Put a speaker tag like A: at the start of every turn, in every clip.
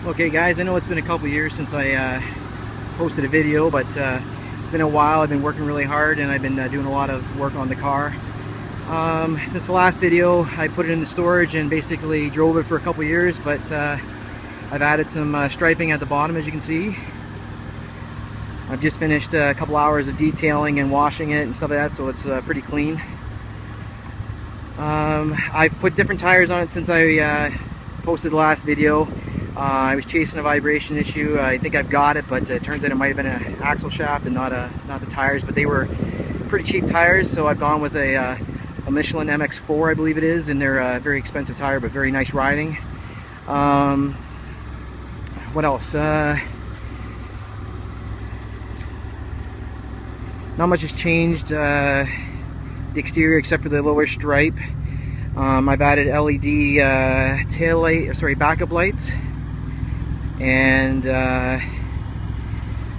A: Okay guys, I know it's been a couple years since I posted a video, but it's been a while. I've been working really hard and I've been doing a lot of work on the car. Since the last video, I put it in the storage and basically drove it for a couple years, but I've added some striping at the bottom, as you can see. I've just finished a couple hours of detailing and washing it and stuff like that, so it's pretty clean. I've put different tires on it since I posted the last video. I was chasing a vibration issue. I think I've got it, but it turns out it might have been an axle shaft and not the tires. But they were pretty cheap tires, so I've gone with a Michelin MX4, I believe it is, and they're a very expensive tire, but very nice riding. What else? Not much has changed. The exterior, except for the lower stripe. I've added LED backup lights and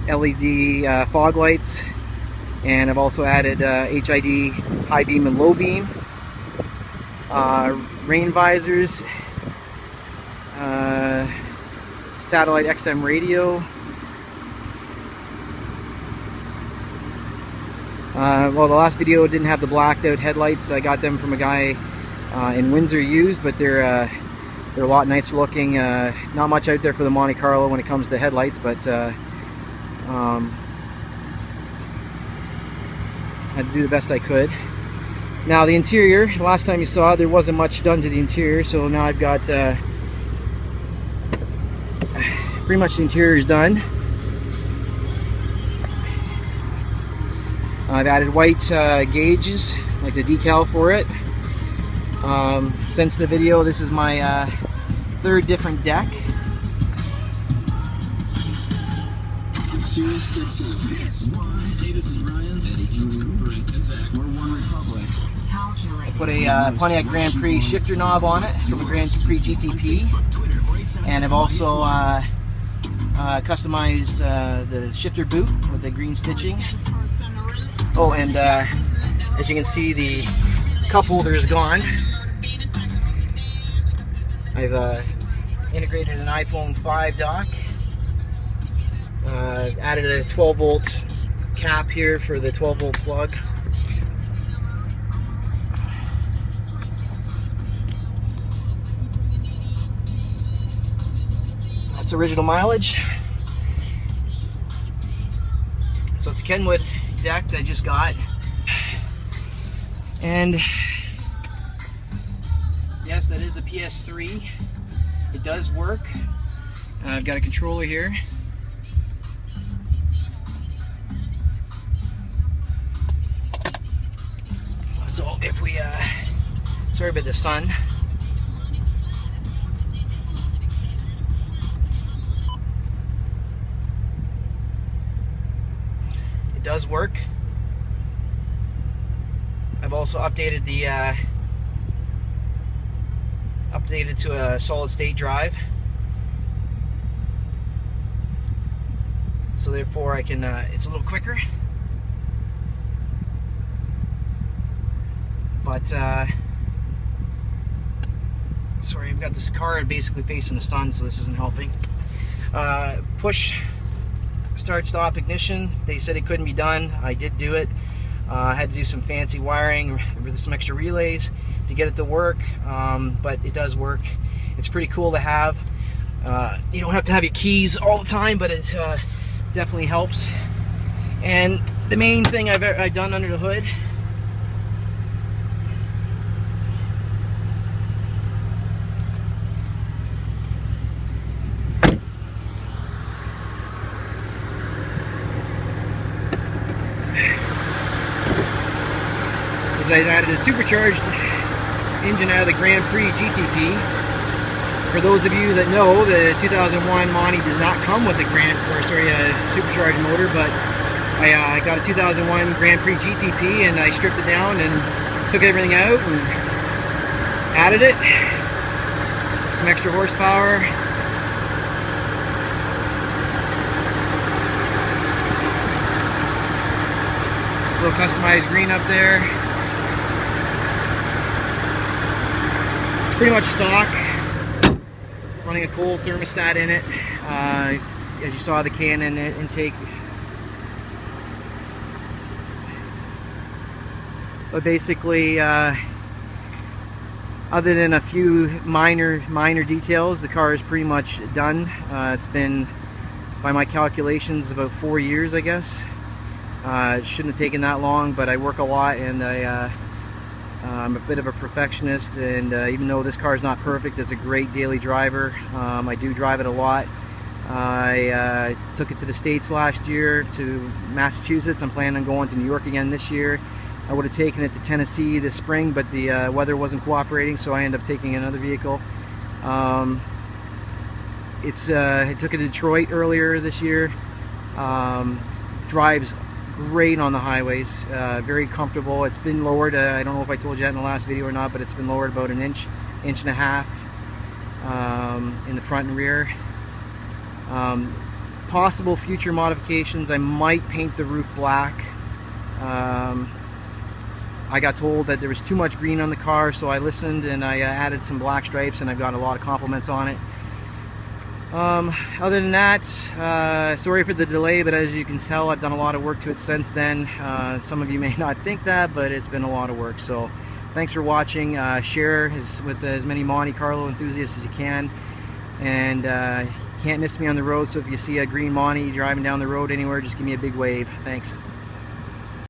A: LED fog lights, and I've also added HID high beam and low beam, rain visors, satellite XM radio. Well, the last video didn't have the blacked out headlights. I got them from a guy in Windsor used, but they're a lot nicer looking. Not much out there for the Monte Carlo when it comes to headlights, but had to do the best I could. Now the interior, last time you saw it, there wasn't much done to the interior, so now I've got pretty much the interior is done. I've added white gauges, like the decal for it. Since the video, this is my third different deck. I put a Pontiac Grand Prix shifter knob on it from the Grand Prix GTP, and I've also customized the shifter boot with the green stitching. Oh, and as you can see, the cup holder is gone. I've integrated an iPhone 5 dock. Added a 12 volt cap here for the 12 volt plug. That's original mileage. So it's a Kenwood deck that I just got, and yes, that is a PS3. It does work. I've got a controller here. So if we sorry about the sun. It does work. I've also updated the updated to a solid state drive, so therefore I can it's a little quicker, but sorry, I've got this car basically facing the sun, so this isn't helping. Push start stop ignition, they said it couldn't be done. I did do it. I had to do some fancy wiring with some extra relays to get it to work, but it does work. It's pretty cool to have. You don't have to have your keys all the time, but it definitely helps. And the main thing I've done under the hood, I added a supercharged engine out of the Grand Prix GTP. For those of you that know, the 2001 Monte does not come with a supercharged motor, but I got a 2001 Grand Prix GTP and I stripped it down and took everything out and added it. Some extra horsepower. A little customized green up there. Pretty much stock. running a cold thermostat in it. As you saw, the Canon intake. But basically, other than a few minor details, the car is pretty much done. It's been, by my calculations, about 4 years, I guess. It shouldn't have taken that long, but I work a lot, and I'm a bit of a perfectionist, and even though this car is not perfect, it's a great daily driver. I do drive it a lot. I took it to the States last year, to Massachusetts. I'm planning on going to New York again this year. I would have taken it to Tennessee this spring, but the weather wasn't cooperating, so I ended up taking another vehicle. I took it to Detroit earlier this year. Drives great on the highways, very comfortable. It's been lowered, I don't know if I told you that in the last video or not, but it's been lowered about an inch and a half in the front and rear. Possible future modifications, I might paint the roof black. I got told that there was too much green on the car, so I listened and I added some black stripes, and I've got a lot of compliments on it. Other than that, sorry for the delay, but as you can tell, I've done a lot of work to it since then. Some of you may not think that, but it's been a lot of work. So thanks for watching. Share with as many Monte Carlo enthusiasts as you can, and can't miss me on the road. So if you see a green Monte driving down the road anywhere, just give me a big wave. Thanks.